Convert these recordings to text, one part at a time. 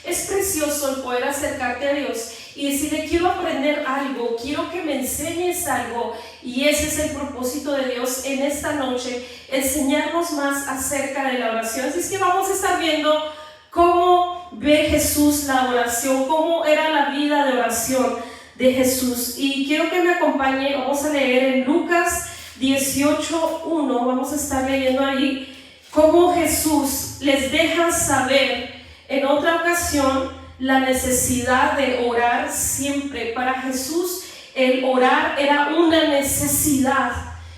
Es precioso el poder acercarte a Dios y decirle: quiero aprender algo, quiero que me enseñes algo. Y ese es el propósito de Dios en esta noche, enseñarnos más acerca de la oración. Así es que vamos a estar viendo cómo ve Jesús la oración, cómo era la vida de oración de Jesús. Y quiero que me acompañe, vamos a leer en Lucas 18:1, vamos a estar leyendo ahí cómo Jesús les deja saber en otra ocasión la necesidad de orar siempre. Para Jesús el orar era una necesidad,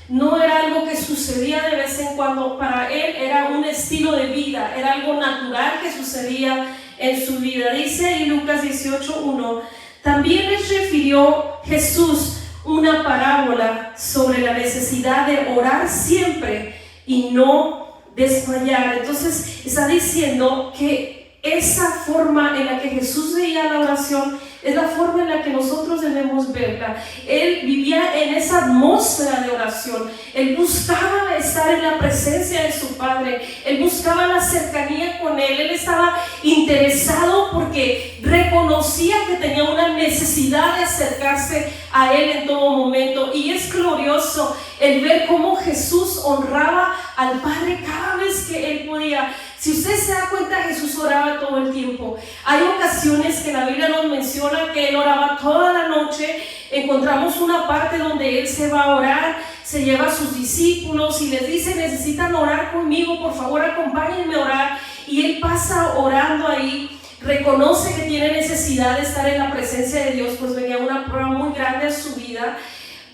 no era algo que sucedía de vez en cuando. Para él era un estilo de vida, era algo natural que sucedía en su vida. Dice en Lucas 18:1: también les refirió Jesús una parábola sobre la necesidad de orar siempre y no desmayar. Entonces está diciendo que esa forma en la que Jesús veía la oración es la forma en la que nosotros debemos verla. Él vivía en esa atmósfera de oración. Él buscaba estar en la presencia de su Padre. Él buscaba la cercanía con Él. Él estaba interesado porque reconocía que tenía una necesidad de acercarse a Él en todo momento. Y es glorioso el ver cómo Jesús honraba al Padre cada vez que Él podía. Si usted se da cuenta, Jesús oraba todo el tiempo. Hay ocasiones que la Biblia nos menciona que Él oraba toda la noche. Encontramos una parte donde Él se va a orar, se lleva a sus discípulos y les dice: necesitan orar conmigo, por favor acompáñenme a orar. Y Él pasa orando ahí, reconoce que tiene necesidad de estar en la presencia de Dios, pues venía una prueba muy grande en su vida.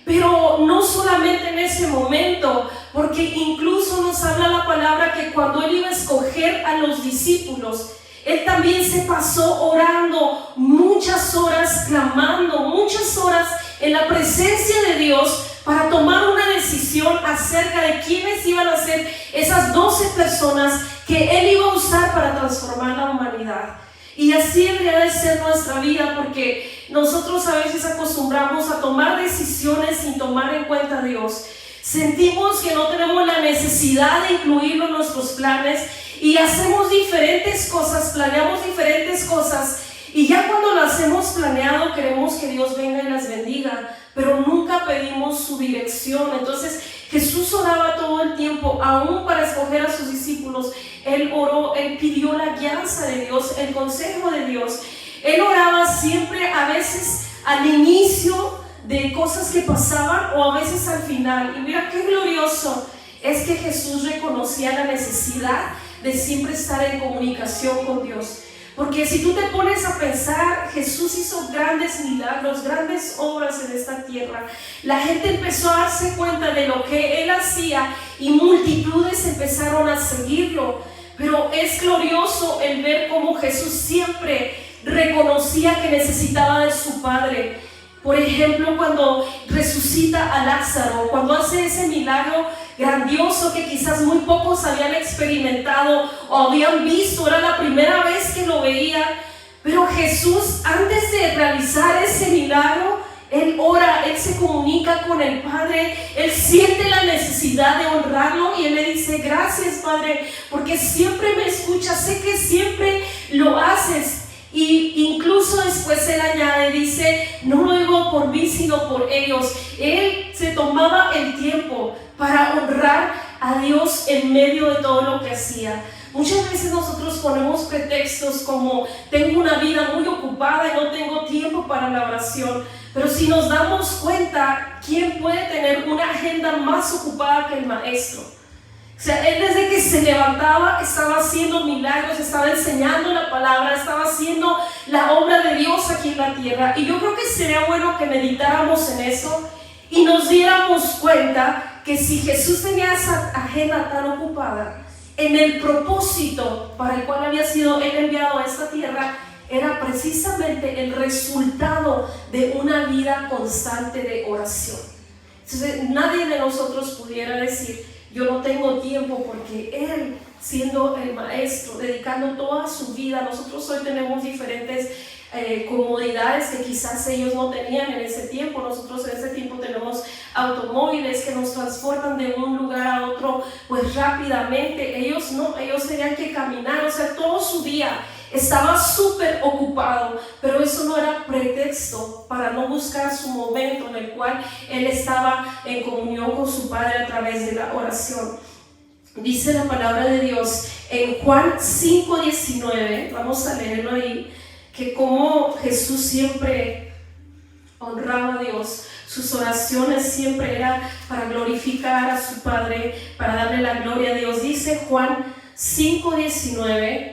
Pero no solamente en ese momento, porque incluso nos habla la palabra que cuando Él iba a escoger a los discípulos, Él también se pasó orando muchas horas, clamando muchas horas en la presencia de Dios para tomar una decisión acerca de quiénes iban a ser esas 12 personas que Él iba a usar para transformar la humanidad. Y así debería de ser nuestra vida, porque nosotros a veces acostumbramos a tomar decisiones sin tomar en cuenta a Dios. Sentimos que no tenemos la necesidad de incluirlo en nuestros planes y hacemos diferentes cosas, planeamos diferentes cosas, y ya cuando lo hacemos planeado queremos que Dios venga y las bendiga, pero nunca pedimos su dirección. Entonces Jesús oraba todo el tiempo, aún para escoger a sus discípulos. Él oró, Él pidió la guianza de Dios, el consejo de Dios. Él oraba siempre, a veces al inicio de cosas que pasaban o a veces al final. Y mira qué glorioso es que Jesús reconocía la necesidad de siempre estar en comunicación con Dios. Porque si tú te pones a pensar, Jesús hizo grandes milagros, grandes obras en esta tierra. La gente empezó a darse cuenta de lo que Él hacía y multitudes empezaron a seguirlo. Pero es glorioso el ver cómo Jesús siempre reconocía que necesitaba de su Padre. Por ejemplo, cuando resucita a Lázaro, cuando hace ese milagro grandioso que quizás muy pocos habían experimentado o habían visto, era la primera vez que lo veían. Pero Jesús, antes de realizar ese milagro, Él ora, Él se comunica con el Padre, Él siente la necesidad de honrarlo y Él le dice: gracias, Padre, porque siempre me escuchas, sé que siempre lo haces. Y incluso después Él añade, dice: no lo digo por mí, sino por ellos. Él se tomaba el tiempo para honrar a Dios en medio de todo lo que hacía. Muchas veces nosotros ponemos pretextos como: tengo una vida muy ocupada y no tengo tiempo para la oración. Pero si nos damos cuenta, ¿quién puede tener una agenda más ocupada que el Maestro? O sea, Él desde que se levantaba estaba haciendo milagros, estaba enseñando la palabra, estaba haciendo la obra de Dios aquí en la tierra. Y yo creo que sería bueno que meditáramos en eso y nos diéramos cuenta que si Jesús tenía esa agenda tan ocupada, en el propósito para el cual había sido Él enviado a esta tierra, era precisamente el resultado de una vida constante de oración. Entonces nadie de nosotros pudiera decir: yo no tengo tiempo, porque Él, siendo el Maestro, dedicando toda su vida. Nosotros hoy tenemos diferentes comodidades que quizás ellos no tenían en ese tiempo. Nosotros en ese tiempo tenemos automóviles que nos transportan de un lugar a otro pues rápidamente. Ellos no, ellos tenían que caminar. O sea, todo su día estaba súper ocupado, pero eso no era pretexto para no buscar su momento en el cual él estaba en comunión con su Padre a través de la oración. Dice la palabra de Dios en Juan 5:19, vamos a leerlo ahí, que como Jesús siempre honraba a Dios, sus oraciones siempre eran para glorificar a su Padre, para darle la gloria a Dios. Dice Juan 5:19: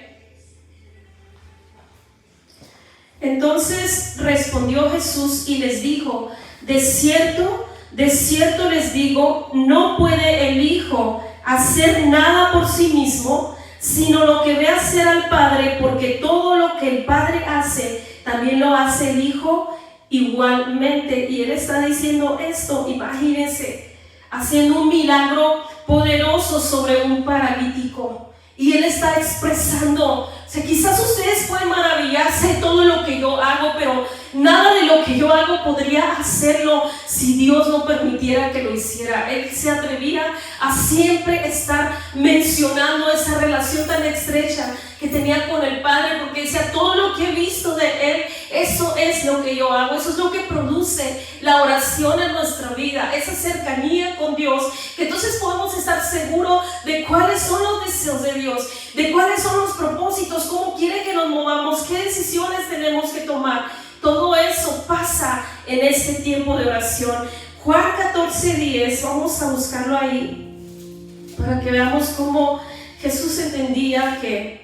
entonces respondió Jesús y les dijo: de cierto les digo, no puede el Hijo hacer nada por sí mismo, sino lo que ve hacer al Padre, porque todo lo que el Padre hace, también lo hace el Hijo igualmente. Y él está diciendo esto, imagínense, haciendo un milagro poderoso sobre un paralítico. Y él está expresando, o sea, quizás ustedes pueden maravillarse de todo lo que yo hago, pero nada de lo que yo hago podría hacerlo si Dios no permitiera que lo hiciera. Él se atrevía a siempre estar mencionando esa relación tan estrecha que tenía con el Padre, porque decía: todo lo que he visto de Él, eso es lo que yo hago, eso es lo que produce la oración en nuestra vida, esa cercanía con Dios, que entonces podemos estar seguros de cuáles son los deseos de Dios, de cuáles son los propósitos, cómo quiere que nos movamos, qué decisiones tenemos que tomar. Todo eso pasa en este tiempo de oración. Juan 14:10, vamos a buscarlo ahí para que veamos cómo Jesús entendía que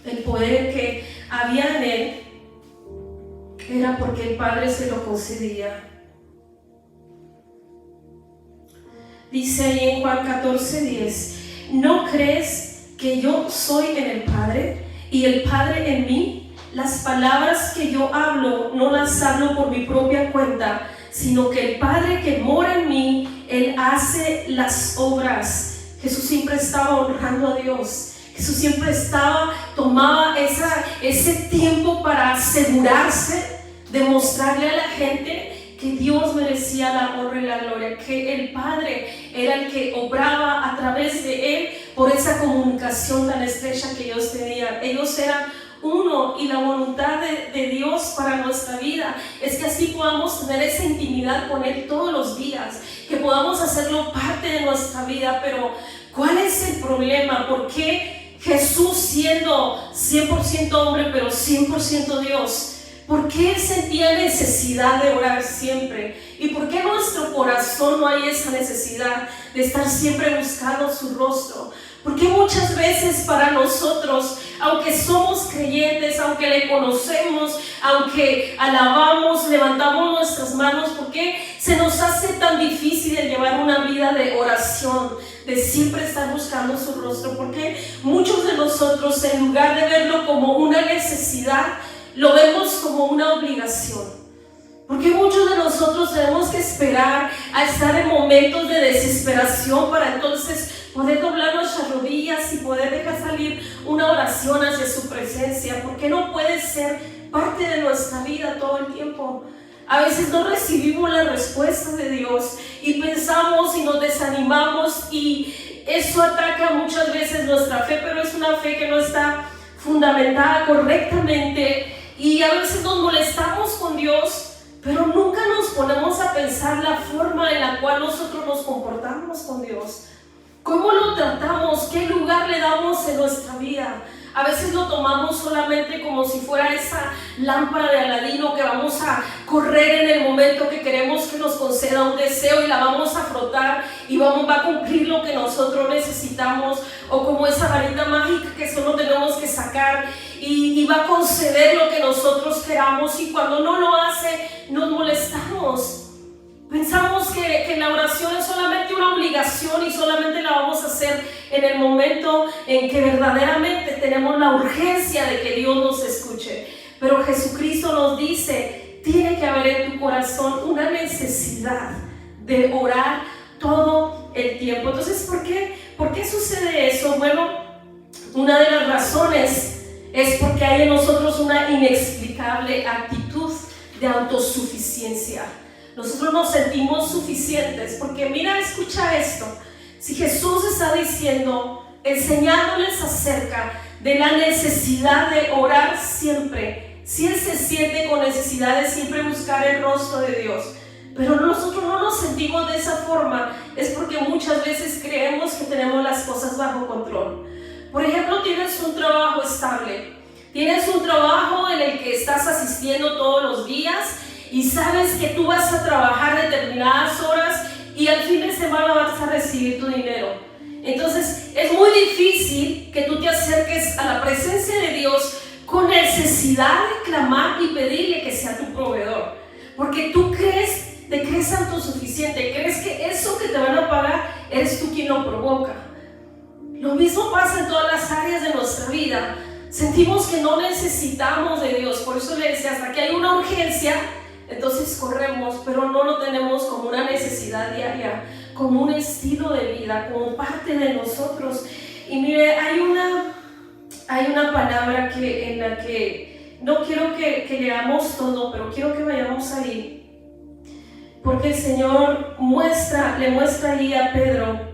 el poder que había en él era porque el Padre se lo concedía. Dice ahí en Juan 14:10: ¿no crees que yo soy en el Padre y el Padre en mí? Las palabras que yo hablo no las hablo por mi propia cuenta, sino que el Padre que mora en mí, Él hace las obras. Jesús siempre estaba honrando a Dios. Jesús siempre tomaba ese tiempo para asegurarse de mostrarle a la gente que Dios merecía la honra y la gloria, que el Padre era el que obraba a través de Él por esa comunicación tan estrecha que ellos tenían. Ellos eran uno, y la voluntad de Dios para nuestra vida es que así podamos tener esa intimidad con Él todos los días, que podamos hacerlo parte de nuestra vida. Pero ¿cuál es el problema? ¿Por qué Jesús, siendo 100% hombre pero 100% Dios, por qué Él sentía necesidad de orar siempre? ¿Y por qué en nuestro corazón no hay esa necesidad de estar siempre buscando su rostro? Porque muchas veces para nosotros, aunque somos creyentes, aunque le conocemos, aunque alabamos, levantamos nuestras manos, ¿por qué se nos hace tan difícil el llevar una vida de oración, de siempre estar buscando su rostro? Porque muchos de nosotros, en lugar de verlo como una necesidad, lo vemos como una obligación. Porque muchos de nosotros tenemos que esperar a estar en momentos de desesperación para entonces poder doblar nuestras rodillas y poder dejar salir una oración hacia su presencia. Porque no puede ser parte de nuestra vida todo el tiempo. A veces no recibimos la respuesta de Dios y pensamos y nos desanimamos, y eso ataca muchas veces nuestra fe, pero es una fe que no está fundamentada correctamente, y a veces nos molestamos con Dios, pero nunca nos ponemos a pensar la forma en la cual nosotros nos comportamos con Dios. ¿Cómo lo tratamos? ¿Qué lugar le damos en nuestra vida? A veces lo tomamos solamente como si fuera esa lámpara de Aladino que vamos a correr en el momento que queremos que nos conceda un deseo y la vamos a frotar y va a cumplir lo que nosotros necesitamos, o como esa varita mágica que solo tenemos que sacar y va a conceder lo que nosotros queramos, y cuando no lo hace nos molestamos. Pensamos que la oración es solamente una obligación y solamente la vamos a hacer en el momento en que verdaderamente tenemos la urgencia de que Dios nos escuche. Pero Jesucristo nos dice: tiene que haber en tu corazón una necesidad de orar todo el tiempo. Entonces, ¿por qué sucede eso? Bueno, una de las razones es porque hay en nosotros una inexplicable actitud de autosuficiencia. Nosotros nos sentimos suficientes porque, mira, escucha esto. Si Jesús está diciendo, enseñándoles acerca de la necesidad de orar siempre. Si él se siente con necesidad de siempre buscar el rostro de Dios, pero nosotros no nos sentimos de esa forma, es porque muchas veces creemos que tenemos las cosas bajo control. Por ejemplo, tienes un trabajo estable, tienes un trabajo en el que estás asistiendo todos los días y sabes que tú vas a trabajar determinadas horas y al fin de semana vas a recibir tu dinero. Entonces es muy difícil que tú te acerques a la presencia de Dios con necesidad de clamar y pedirle que sea tu proveedor, porque tú te crees autosuficiente, crees que eso que te van a pagar eres tú quien lo provoca. Lo mismo pasa en todas las áreas de nuestra vida. Sentimos que no necesitamos de Dios, por eso le decía, hasta que hay una urgencia, entonces corremos, pero no lo tenemos como una necesidad diaria, como un estilo de vida, como parte de nosotros. Y mire, hay una palabra en la que no quiero que leamos todo, pero quiero que vayamos ahí, porque el Señor le muestra ahí a Pedro.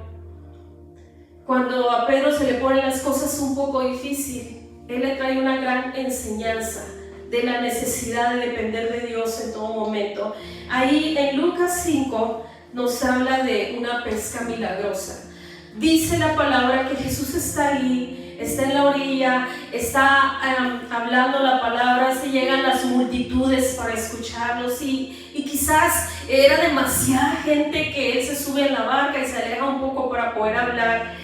Cuando a Pedro se le ponen las cosas un poco difíciles, Él le trae una gran enseñanza de la necesidad de depender de Dios en todo momento. Ahí en Lucas 5 nos habla de una pesca milagrosa. Dice la palabra que Jesús está ahí, está en la orilla, está hablando la palabra, se llegan las multitudes para escucharlos y quizás era demasiada gente que Él se sube en la barca y se aleja un poco para poder hablar.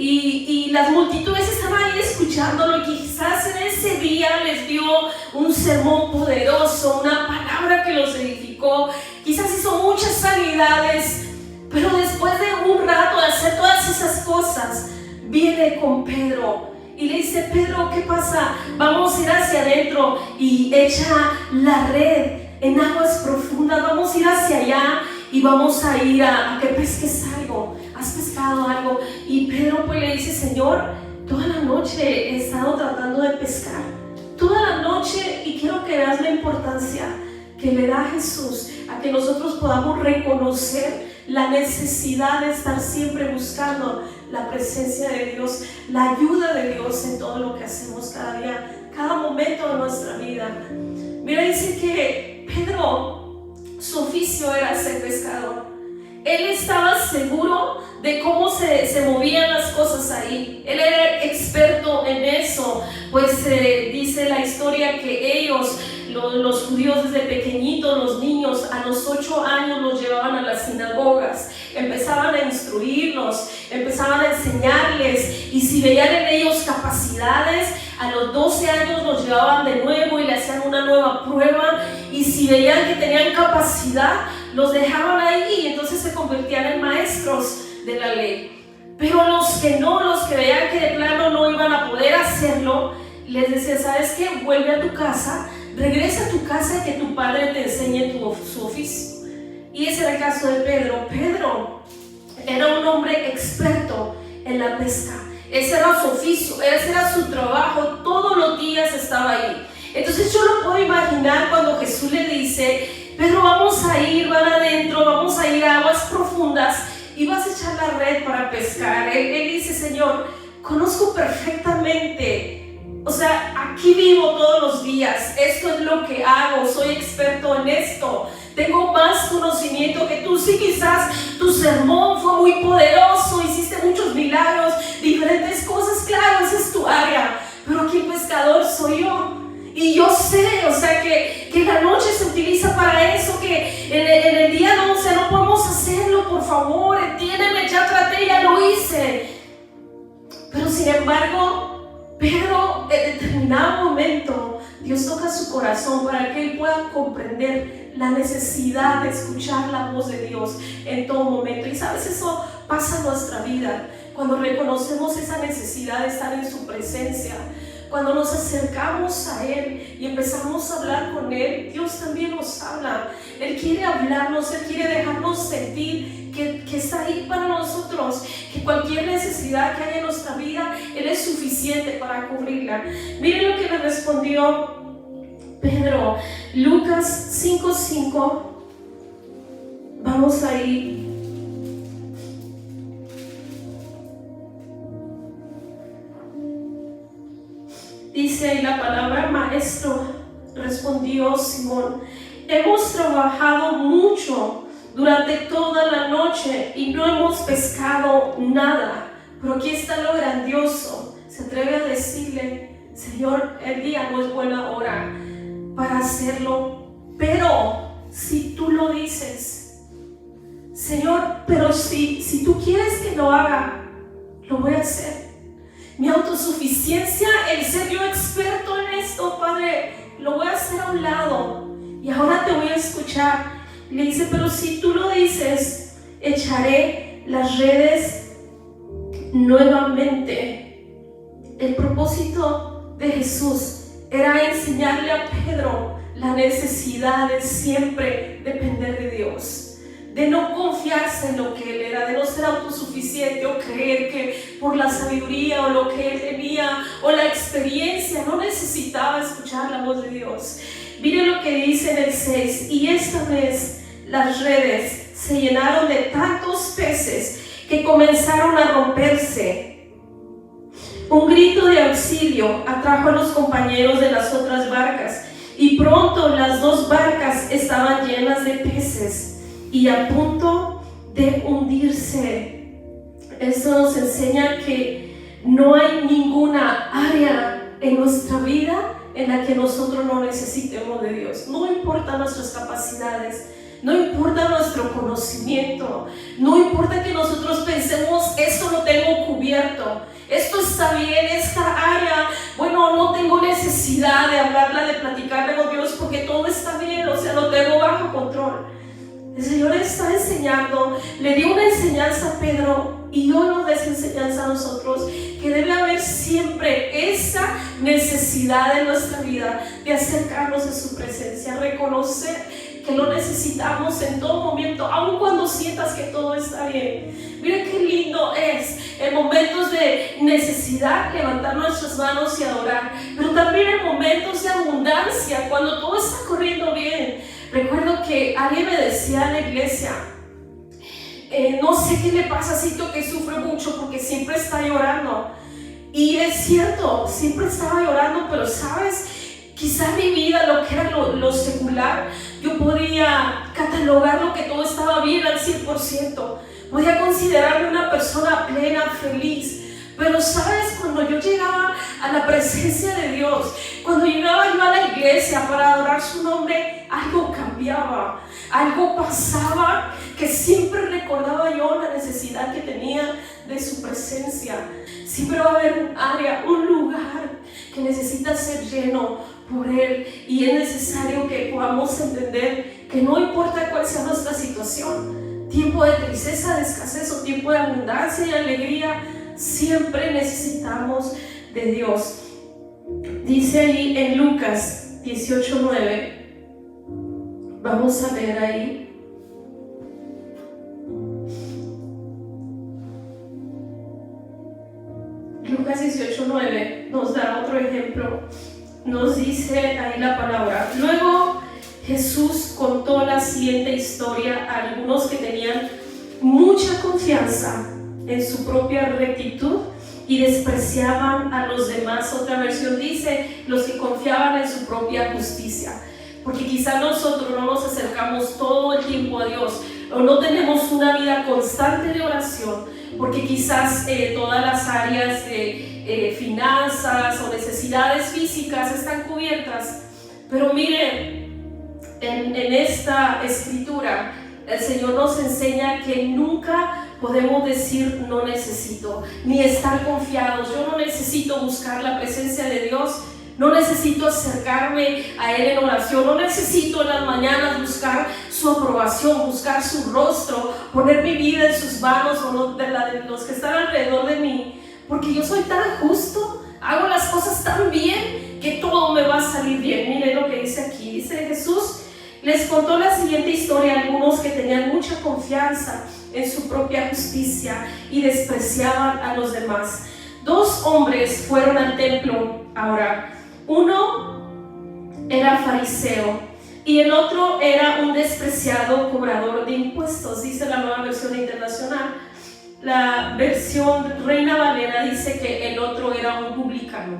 Y las multitudes estaban ahí escuchándolo y quizás en ese día les dio un sermón poderoso, una palabra que los edificó, quizás hizo muchas sanidades, pero después de un rato de hacer todas esas cosas, viene con Pedro y le dice: Pedro, ¿qué pasa? Vamos a ir hacia adentro y echa la red en aguas profundas, vamos a ir hacia allá y vamos a ir a que pesques algo. ¿Has pescado algo? Y Pedro pues le dice: Señor, toda la noche he estado tratando de pescar, toda la noche, y quiero que veas la importancia que le da Jesús a que nosotros podamos reconocer la necesidad de estar siempre buscando la presencia de Dios, la ayuda de Dios en todo lo que hacemos cada día, cada momento de nuestra vida. Mira, dice que Pedro, su oficio era ser pescador. Él estaba seguro de cómo se movían las cosas ahí. Él era experto en eso. Pues dice la historia que ellos, los judíos, desde pequeñitos, los niños, a los 8 años los llevaban a las sinagogas. Empezaban a instruirlos, empezaban a enseñarles, y si veían en ellos capacidades, a los 12 años los llevaban de nuevo y le hacían una nueva prueba, y si veían que tenían capacidad, los dejaban ahí y entonces se convertían en maestros de la ley. Pero los que veían que de plano no iban a poder hacerlo, les decía: ¿sabes qué? Vuelve a tu casa, regresa a tu casa y que tu padre te enseñe su oficio. Y ese era el caso de Pedro. Pedro era un hombre experto en la pesca. Ese era su oficio, ese era su trabajo, todos los días estaba ahí. Entonces yo lo puedo imaginar cuando Jesús le dice: Pedro, vamos a ir, van adentro, vamos a ir a aguas profundas y vas a echar la red para pescar. Él dice: Señor, conozco perfectamente, o sea, aquí vivo todos los días, esto es lo que hago, soy experto en esto, tengo más conocimiento que tú. Sí, quizás tu sermón fue muy poderoso, hiciste muchos milagros, diferentes cosas, claro, esa es tu área, pero aquí el pescador soy yo. Y yo sé, o sea, que la noche se utiliza para eso, que en el día no, o sea, no podemos hacerlo, por favor, entiéndeme, ya traté, ya lo hice. Pero sin embargo, Pedro, en determinado momento, Dios toca su corazón para que él pueda comprender la necesidad de escuchar la voz de Dios en todo momento. Y sabes, eso pasa en nuestra vida, cuando reconocemos esa necesidad de estar en su presencia. Cuando nos acercamos a Él y empezamos a hablar con Él, Dios también nos habla. Él quiere hablarnos, Él quiere dejarnos sentir que está ahí para nosotros, que cualquier necesidad que haya en nuestra vida, Él es suficiente para cubrirla. Miren lo que le respondió Pedro, Lucas 5:5. Vamos ahí. Dice ahí la palabra: maestro, respondió Simón, hemos trabajado mucho durante toda la noche y no hemos pescado nada, pero aquí está lo grandioso. Se atreve a decirle: Señor, el día no es buena hora para hacerlo, pero si tú lo dices, Señor, pero si tú quieres que lo haga, lo voy a hacer. Mi autosuficiencia, el ser yo experto en esto, Padre, lo voy a hacer a un lado y ahora te voy a escuchar. Le dice: pero si tú lo dices, echaré las redes nuevamente. El propósito de Jesús era enseñarle a Pedro la necesidad de siempre depender de Dios, de no confiarse en lo que él era, de no ser autosuficiente o creer que por la sabiduría o lo que él tenía o la experiencia no necesitaba escuchar la voz de Dios. Mire lo que dice en el 6: y esta vez las redes se llenaron de tantos peces que comenzaron a romperse. Un grito de auxilio atrajo a los compañeros de las otras barcas y pronto las dos barcas estaban llenas de peces y a punto de hundirse. Esto nos enseña que no hay ninguna área en nuestra vida en la que nosotros no necesitemos de Dios. No importa nuestras capacidades, no importa nuestro conocimiento, no importa que nosotros pensemos: esto lo tengo cubierto, esto está bien, esta área, bueno, no tengo necesidad de hablarla, de platicarle con Dios porque todo está bien, o sea, lo tengo bajo control. El Señor está enseñando, le dio una enseñanza a Pedro y hoy nos da esa enseñanza a nosotros, que debe haber siempre esa necesidad en nuestra vida de acercarnos a su presencia, reconocer que lo necesitamos en todo momento, aun cuando sientas que todo está bien. Mira qué lindo es en momentos de necesidad levantar nuestras manos y adorar, pero también en momentos de abundancia, cuando todo está corriendo bien. Recuerdo que alguien me decía en la iglesia: no sé qué le pasa a Cito, que sufre mucho porque siempre está llorando. Y es cierto, siempre estaba llorando, pero sabes, quizá mi vida, lo que era lo secular, yo podía catalogarlo que todo estaba bien al 100%. Podía considerarme una persona plena, feliz. Pero sabes, cuando yo llegaba a la presencia de Dios, cuando llegaba yo a la iglesia para adorar su nombre, algo cambiaba, algo pasaba, que siempre recordaba yo la necesidad que tenía de su presencia. Siempre va a haber un área, un lugar que necesita ser lleno por Él, y es necesario que podamos entender que no importa cuál sea nuestra situación, tiempo de tristeza, de escasez o tiempo de abundancia y alegría, siempre necesitamos de Dios. Dice ahí en Lucas 18:9, vamos a leer ahí. Lucas 18:9 nos da otro ejemplo. Nos dice ahí la palabra: luego Jesús contó la siguiente historia a algunos que tenían mucha confianza en su propia rectitud y despreciaban a los demás. Otra versión dice: los que confiaban en su propia justicia. Porque quizá nosotros no nos acercamos todo el tiempo a Dios, o no tenemos una vida constante de oración, porque quizás todas las áreas de finanzas o necesidades físicas están cubiertas. Pero miren, en esta escritura el Señor nos enseña que nunca podemos decir no necesito, ni estar confiados. Yo no necesito buscar la presencia de Dios, no necesito acercarme a Él en oración, no necesito en las mañanas buscar su aprobación, buscar su rostro, poner mi vida en sus manos o de los que están alrededor de mí, porque yo soy tan justo, hago las cosas tan bien que todo me va a salir bien. Miren lo que dice aquí, dice Jesús. Les contó la siguiente historia a algunos que tenían mucha confianza en su propia justicia y despreciaban a los demás. Dos hombres fueron al templo a orar. Uno era fariseo y el otro era un despreciado cobrador de impuestos, dice la Nueva Versión Internacional. La versión Reina Valera dice que el otro era un publicano.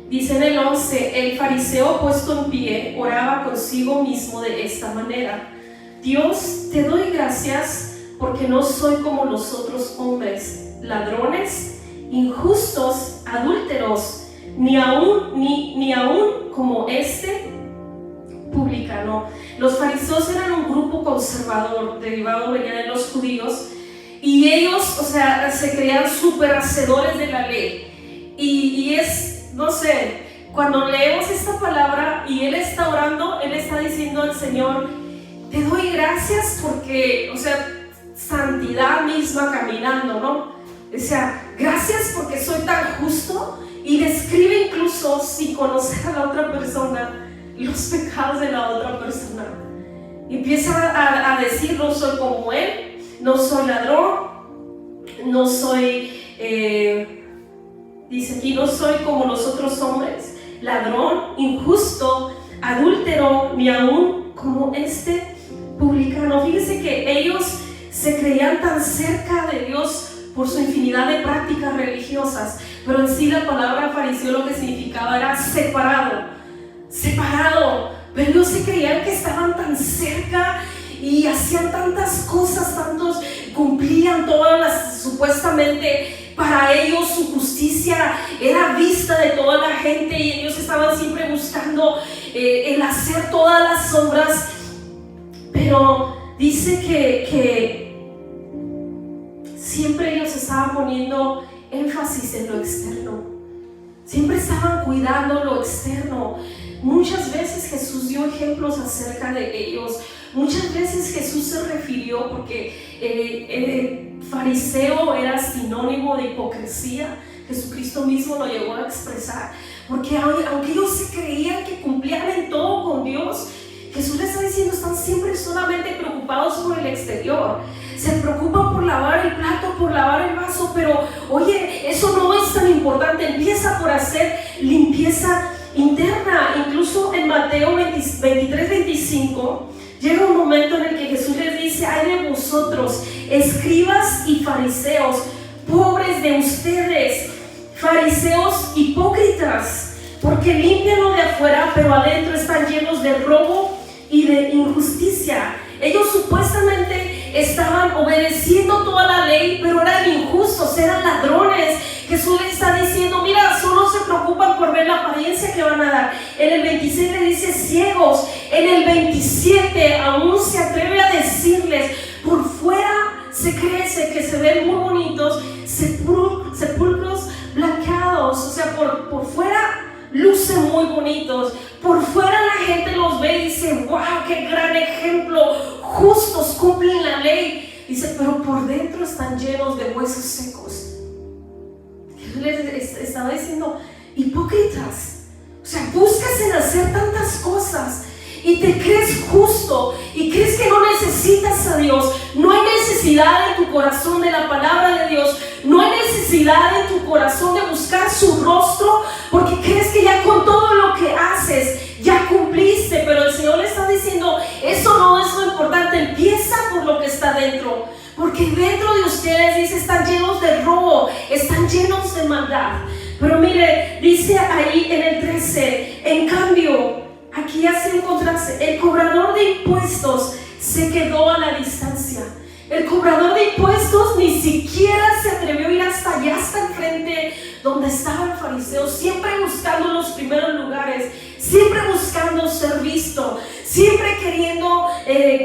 Dice en el 11: el fariseo puesto en pie oraba consigo mismo de esta manera: Dios, te doy gracias porque no soy como los otros hombres, ladrones, injustos, adúlteros, ni aún como este publicano. Los fariseos eran un grupo conservador, derivado venía de los judíos, y ellos, o sea, se creían súper hacedores de la ley. Y es, no sé, cuando leemos esta palabra y él está orando, él está diciendo al Señor: te doy gracias porque, o sea, santidad misma caminando, ¿no? O sea, gracias porque soy tan justo. Y describe incluso, sin conocer a la otra persona, los pecados de la otra persona. Empieza a decir: no soy como él, no soy ladrón, no soy, dice aquí, no soy como los otros hombres, ladrón, injusto, adúltero, ni aún como este publicano. Fíjese que ellos se creían tan cerca de Dios por su infinidad de prácticas religiosas, pero en sí la palabra fariseo lo que significaba era separado, pero ellos se creían que estaban tan cerca y hacían tantas cosas, cumplían todas las, supuestamente para ellos su justicia era vista de toda la gente, y ellos estaban siempre buscando el hacer todas las obras. Pero dice que siempre ellos estaban poniendo énfasis en lo externo, siempre estaban cuidando lo externo. Muchas veces Jesús dio ejemplos acerca de ellos. Muchas veces Jesús se refirió, porque el fariseo era sinónimo de hipocresía. Jesucristo mismo lo llegó a expresar, porque aunque ellos se creían que cumplían en todo con Dios, Jesús les está diciendo: están siempre solamente preocupados por el exterior, se preocupan por lavar el plato, por lavar el vaso, pero oye, eso no es tan importante. Empieza por hacer limpieza interna. Incluso en Mateo 23-25 llega un momento en el que Jesús les dice: ay de vosotros, escribas y fariseos, pobres de ustedes, fariseos hipócritas, porque limpian lo de afuera, pero adentro están llenos de robo y de injusticia. Ellos supuestamente estaban obedeciendo toda la ley, pero eran injustos, eran ladrones. Jesús les está diciendo: mira, solo se preocupan por ver la apariencia que van a dar. En el 26 le dice ciegos. En el 27 aún se atreve a decirles: por fuera se crece que se ven muy bonitos, sepulcros blanqueados, o sea, por fuera lucen muy bonitos, por fuera la gente los ve y dice: wow, qué gran ejemplo, justos, cumplen la ley. Dice: pero por dentro están llenos de huesos secos. Jesús les estaba diciendo: hipócritas, o sea, buscas en hacer tantas cosas y te crees justo y crees que no necesitas a Dios. No hay necesidad en tu corazón de la palabra de Dios, no hay necesidad en tu corazón de buscar su rostro, porque crees que ya con todo lo que haces ya cumpliste. Pero el Señor le está diciendo: eso no es lo importante, empieza por lo que está dentro, porque dentro de ustedes, dice, están llenos de robo, están llenos de maldad. Pero mire, dice ahí en el 13, en cambio, aquí hace un contraste: el cobrador de impuestos se quedó a la distancia. El cobrador de impuestos ni siquiera se atrevió a ir hasta allá, hasta el frente donde estaba el fariseo, siempre buscando los primeros lugares, siempre buscando ser visto, siempre queriendo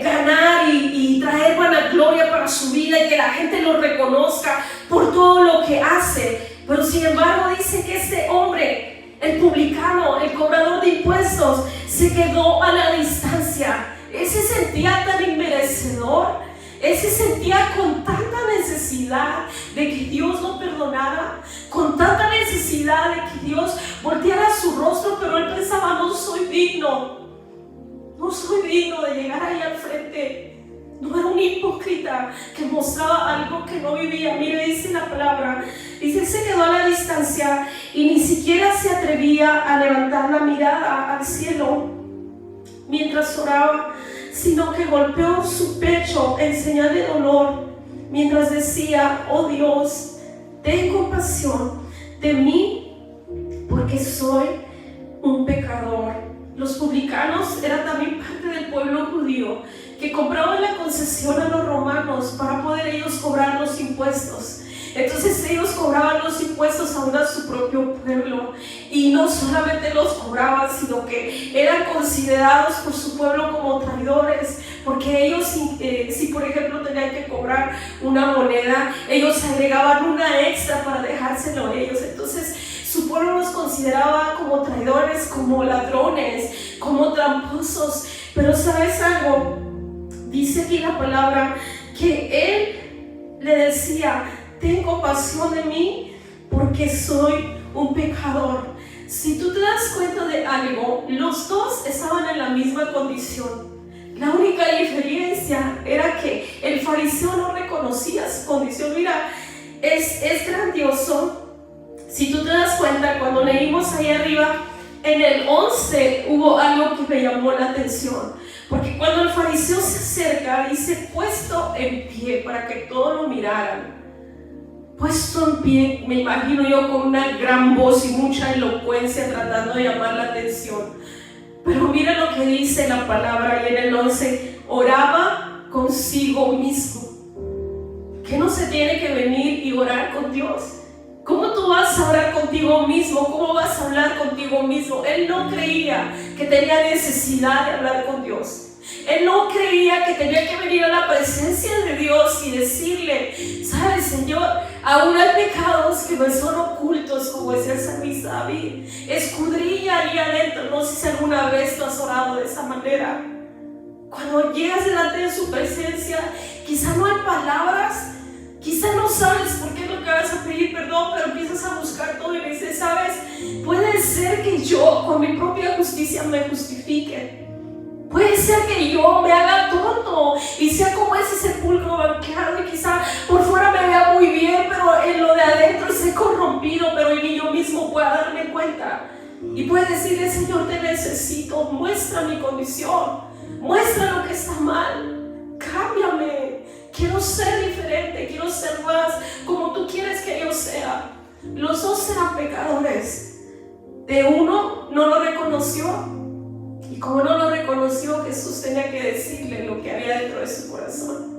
ganar y traer vanagloria para su vida y que la gente lo reconozca por todo lo que hace. Pero sin embargo dice que este hombre, el publicano, el cobrador de impuestos, se quedó a la distancia. Él se sentía tan inmerecedor, él se sentía con tanta necesidad de que Dios lo perdonara, con tanta necesidad de que Dios volteara su rostro, pero él pensaba: no soy digno de llegar ahí al frente. No era un hipócrita que mostraba algo que no vivía. Mire, dice la palabra, dice: él se quedó a la distancia y ni siquiera se atrevía a levantar la mirada al cielo mientras oraba, sino que golpeó su pecho en señal de dolor mientras decía: oh Dios, ten compasión de mí, porque soy un pecador. Los publicanos eran también parte del pueblo judío que compraban la concesión a los romanos para poder ellos cobrar los impuestos. Entonces ellos cobraban los impuestos aún a su propio pueblo, y no solamente los cobraban, sino que eran considerados por su pueblo como traidores, porque ellos si por ejemplo tenían que cobrar una moneda, ellos agregaban una extra para dejárselo a ellos. Entonces su pueblo los consideraba como traidores, como ladrones, como tramposos. Pero ¿sabes algo? Dice aquí la palabra que él le decía: ten compasión de mí porque soy un pecador. Si tú te das cuenta de algo, los dos estaban en la misma condición. La única diferencia era que el fariseo no reconocía su condición. Mira, es grandioso. Si tú te das cuenta, cuando leímos ahí arriba, en el 11 hubo algo que me llamó la atención. Porque cuando el fariseo se acerca, dice: puesto en pie para que todos lo miraran. Puesto en pie, me imagino yo con una gran voz y mucha elocuencia tratando de llamar la atención. Pero mira lo que dice la palabra y en el 11: oraba consigo mismo. ¿Que no se tiene que venir y orar con Dios? ¿Cómo tú vas a orar contigo mismo? ¿Cómo vas a hablar contigo mismo? Él no creía que tenía necesidad de hablar con Dios. Él no creía que tenía que venir a la presencia de Dios y decirle: ¿sabes, Señor? Aún hay pecados que me son ocultos, como decía el salmista David. Escudriña ahí adentro. No sé si alguna vez tú has orado de esa manera. Cuando llegas delante de su presencia, quizá no hay palabras, quizá no sabes por qué es lo que vas a pedir perdón, pero empiezas a buscar todo y le dices: ¿sabes? Puede ser que yo con mi propia justicia me justifique. Puede ser que yo me haga tonto y sea como ese sepulcro blanqueado, y quizá por fuera me vea muy bien, pero en lo de adentro esté corrompido, pero ni yo mismo pueda darme cuenta. Y puedes decirle: Señor, te necesito, muestra mi condición, muestra lo que está mal, cámbiame, quiero ser diferente, quiero ser más como tú quieres que yo sea. Los dos eran pecadores. De uno no lo reconoció, y como no lo reconoció, Jesús tenía que decirle lo que había dentro de su corazón.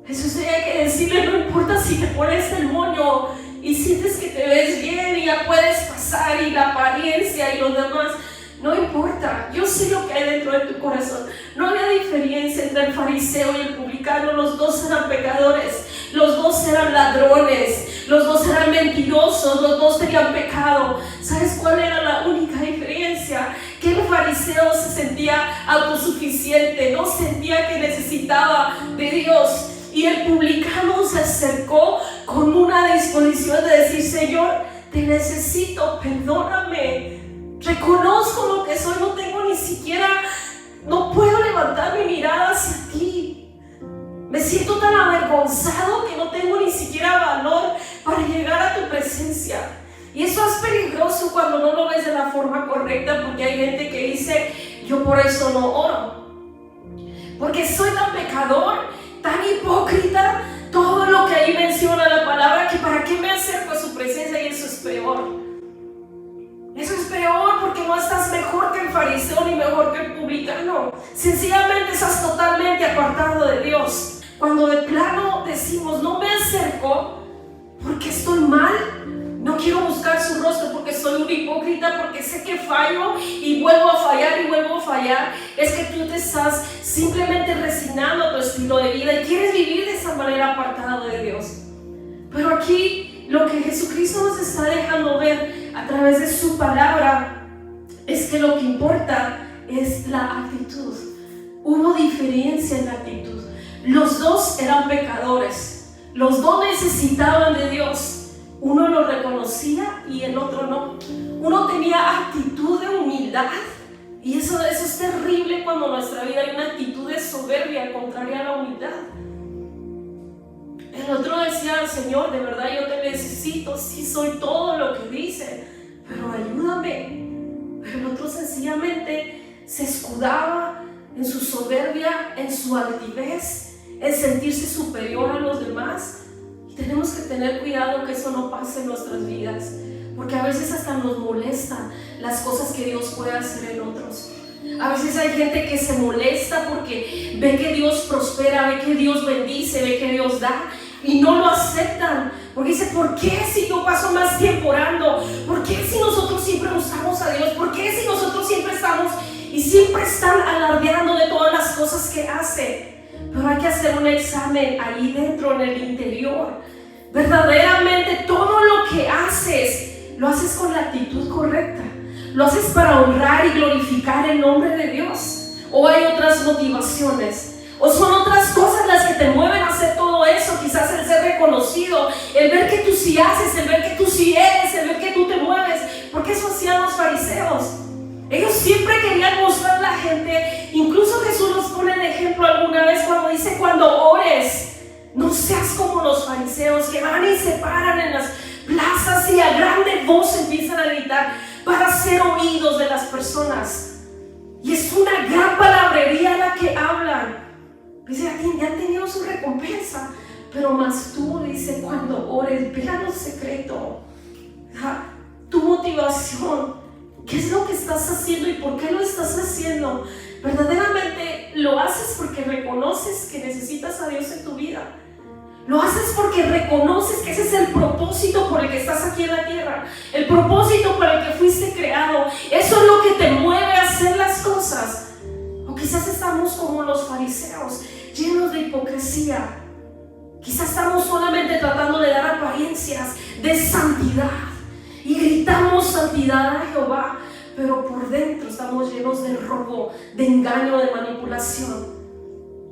Jesús tenía que decirle: no importa si te pones el moño y sientes que te ves bien y ya puedes pasar, y la apariencia y los demás, no importa, yo sé lo que hay dentro de tu corazón. No había diferencia entre el fariseo y el publicano. Los dos eran pecadores, los dos eran ladrones, los dos eran mentirosos, los dos tenían pecado. ¿Sabes cuál era la única diferencia? Que el fariseo se sentía autosuficiente, no sentía que necesitaba de Dios, y el publicano se acercó con una disposición de decir: Señor, te necesito, perdóname, reconozco lo que soy, no tengo ni siquiera, no puedo levantar mi mirada hacia ti, me siento tan avergonzado que no tengo ni siquiera valor para llegar a tu presencia. Y eso es peligroso cuando no lo ves de la forma correcta, porque hay gente que dice: yo por eso no oro, porque soy tan pecador, tan hipócrita, todo lo que ahí menciona la palabra, que para qué me acerco a su presencia. Y eso es peor. Eso es peor, porque no estás mejor que el fariseo ni mejor que el publicano. Sencillamente estás totalmente apartado de Dios. Cuando de plano decimos: no me acerco porque estoy mal, no quiero buscar su rostro porque soy un hipócrita, porque sé que fallo y vuelvo a fallar y vuelvo a fallar, es que tú te estás simplemente resignando a tu estilo de vida y quieres vivir de esa manera apartado de Dios. Pero aquí lo que Jesucristo nos está dejando ver a través de su palabra es que lo que importa es la actitud. Hubo diferencia en la actitud. Los dos eran pecadores, los dos necesitaban de Dios. Uno lo reconocía y el otro no. Uno tenía actitud de humildad, y eso es terrible cuando en nuestra vida hay una actitud de soberbia contraria a la humildad. El otro decía: Señor, de verdad yo te necesito, sí soy todo lo que dice, pero ayúdame. Pero el otro sencillamente se escudaba en su soberbia, en su altivez, en sentirse superior a los demás. Y tenemos que tener cuidado que eso no pase en nuestras vidas, porque a veces hasta nos molestan las cosas que Dios puede hacer en otros. A veces hay gente que se molesta porque ve que Dios prospera, ve que Dios bendice, ve que Dios da, y no lo aceptan, porque dice: ¿por qué si yo paso más tiempo orando? ¿Por qué si nosotros siempre buscamos a Dios? ¿Por qué si nosotros siempre estamos y siempre están alardeando de todas las cosas que hace? Pero hay que hacer un examen ahí dentro, en el interior. Verdaderamente todo lo que haces, lo haces con la actitud correcta, lo haces para honrar y glorificar el nombre de Dios, o hay otras motivaciones, o son otras cosas las que te mueven a hacer todo eso. Quizás el ser reconocido, el ver que tú sí haces, el ver que tú sí eres, el ver que tú te mueves, porque eso hacían los fariseos. Ellos siempre querían mostrar a la gente. Incluso Jesús los pone en ejemplo alguna vez cuando dice: cuando ores, no seas como los fariseos, que van y se paran en las plazas y a grande voz empiezan a gritar para ser oídos de las personas. Y es una gran palabrería la que hablan. Dice: ya han tenido su recompensa, pero más tú, dice, cuando ores, ve a lo secreto. Tu motivación, ¿qué es lo que estás haciendo y por qué lo estás haciendo? ¿Verdaderamente lo haces porque reconoces que necesitas a Dios en tu vida? ¿Lo haces porque reconoces que ese es el propósito por el que estás aquí en la tierra? El propósito por el que fuiste creado. Eso es lo que te mueve a hacer las cosas. O quizás estamos como los fariseos, llenos de hipocresía. Quizás estamos solamente tratando de dar apariencias de santidad y gritamos santidad a Jehová, pero por dentro estamos llenos de robo, de engaño, de manipulación.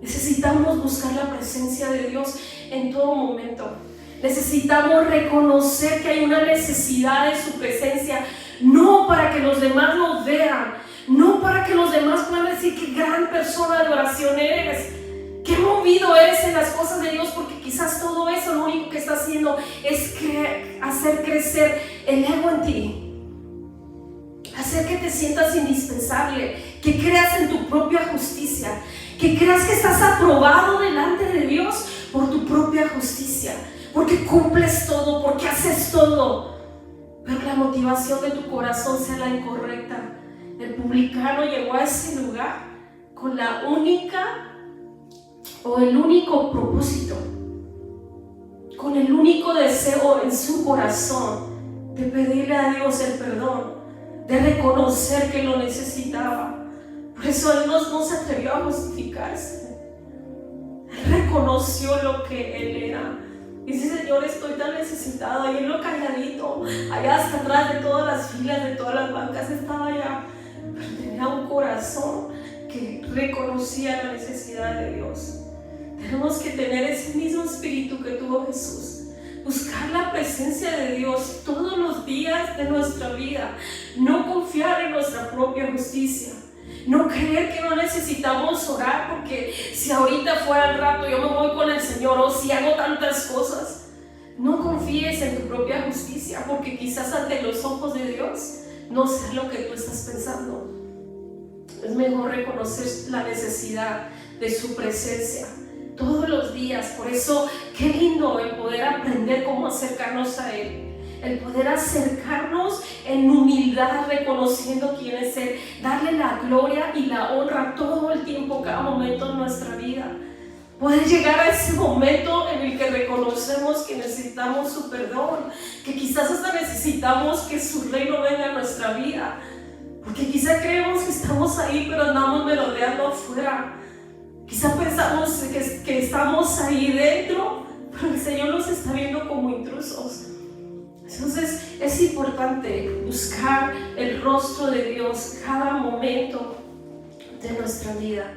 Necesitamos buscar la presencia de Dios en todo momento. Necesitamos reconocer que hay una necesidad de su presencia, no para que los demás nos vean, no para que los demás puedan decir qué gran persona de oración eres, qué movido eres en las cosas de Dios, porque quizás todo eso lo único que está haciendo es hacer crecer el ego en ti, hacer que te sientas indispensable, que creas en tu propia justicia, que creas que estás aprobado delante de Dios por tu propia justicia, porque cumples todo, porque haces todo, pero la motivación de tu corazón sea la incorrecta. El publicano llegó a ese lugar con la única o el único propósito, con el único deseo en su corazón de pedirle a Dios el perdón, de reconocer que lo necesitaba. Por eso él no se atrevió a justificarse. Él reconoció lo que él era. Dice: Señor, estoy tan necesitado. Y él lo calladito, allá hasta atrás de todas las filas, de todas las bancas, estaba allá. Pero tenía un corazón que reconocía la necesidad de Dios. Tenemos que tener ese mismo espíritu que tuvo Jesús. Buscar la presencia de Dios todos los días de nuestra vida. No confiar en nuestra propia justicia. No creer que no necesitamos orar, porque si ahorita fuera el rato yo me voy con el Señor, o si hago tantas cosas. No confíes en tu propia justicia, porque quizás ante los ojos de Dios no sea lo que tú estás pensando. Es mejor reconocer la necesidad de su presencia todos los días. Por eso, qué lindo el poder aprender cómo acercarnos a Él. El poder acercarnos en humildad, reconociendo quién es Él, darle la gloria y la honra todo el tiempo, cada momento de nuestra vida. Poder llegar a ese momento en el que reconocemos que necesitamos su perdón, que quizás hasta necesitamos que su reino venga a nuestra vida, porque quizás creemos que estamos ahí, pero andamos merodeando afuera. Quizás pensamos que estamos ahí dentro, pero el Señor nos está viendo como intrusos. Entonces es importante buscar el rostro de Dios cada momento de nuestra vida.